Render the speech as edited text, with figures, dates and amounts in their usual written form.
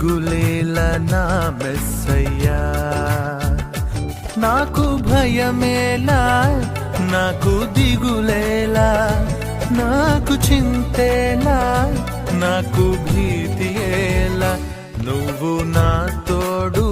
దిగులేలా నా మెస్సయ్యా. నాకు భయమేలా, నాకు దిగులేలా, నాకు చింతేలా, నాకు భీతియేలా, నువ్వు నా తోడు